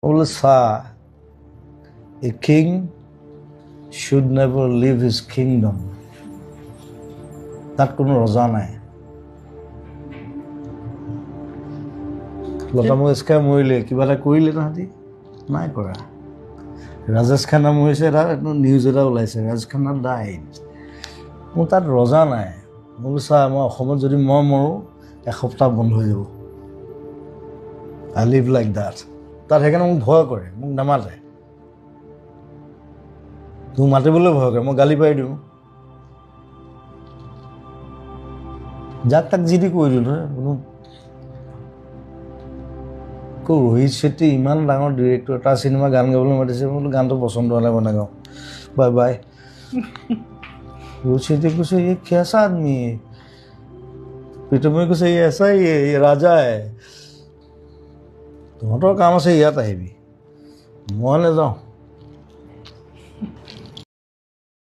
बोले सा a king should never leave his kingdom. তাত কোনো ৰজা নাই লতা মঙ্গেশকাৰ মৰিলে কিবা এটা কৰিলে তাহাঁতি নাই কৰা ৰাজেশ খান্না মৰিছে এটা নিউজ এটা ওলাইছে ৰাজেশ খান্না ডাইড মোৰ তাত ৰজা নাই মোৰ চা মই অসমত যদি মই মৰোঁ এসপ্তাহ বন্ধ হৈ যাব আই লিভ লাইক দেট তাত সেইকাৰণে মোক ভয় কৰে মোক নামাতে তোক মাতিবলৈ ভয় কৰে মই গালি পাৰি দিওঁ যাক তাক যি দি কৈ দিওঁ নহয় কোনো ৰোহিত শেট্টি ইমান ডাঙৰ ডিৰেক্টৰ তাৰ চিনেমা গান গাবলৈ মাতিছে বোলো গানটো পচন্দ হ'লে মই নাগাওঁ বাই বাই ৰোহিত শেট্টি কৈছে ये कैसा आदमी है প্ৰীতমে কৈছে ये ऐसा ही है ये राजा है তহঁতৰ কাম আছে ইয়াত আহিবি মই নাযাওঁ